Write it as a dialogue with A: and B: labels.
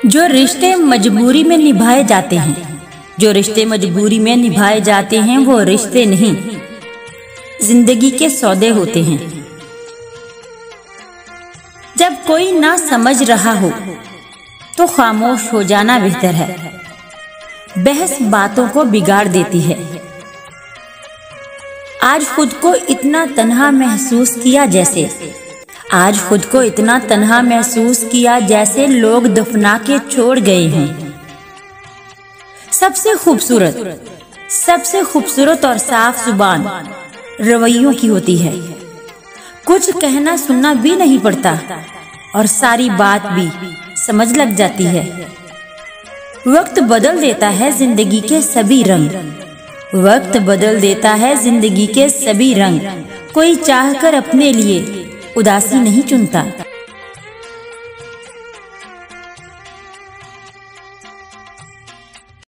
A: जो रिश्ते मजबूरी में निभाए जाते हैं, जो रिश्ते मजबूरी में निभाए जाते हैं वो रिश्ते नहीं, जिंदगी के सौदे होते हैं। जब कोई ना समझ रहा हो तो खामोश हो जाना बेहतर है। बहस बातों को बिगाड़ देती है। आज खुद को इतना तन्हा महसूस किया जैसे आज खुद को इतना तन्हा महसूस किया जैसे लोग दफना के छोड़ गए हैं। सबसे खूबसूरत और साफ जुबान रवैयों की होती है। कुछ कहना सुनना भी नहीं पड़ता और सारी बात भी समझ लग जाती है। वक्त बदल देता है जिंदगी के सभी रंग, वक्त बदल देता है जिंदगी के सभी रंग। कोई चाहकर अपने लिए उदासी नहीं चुनता।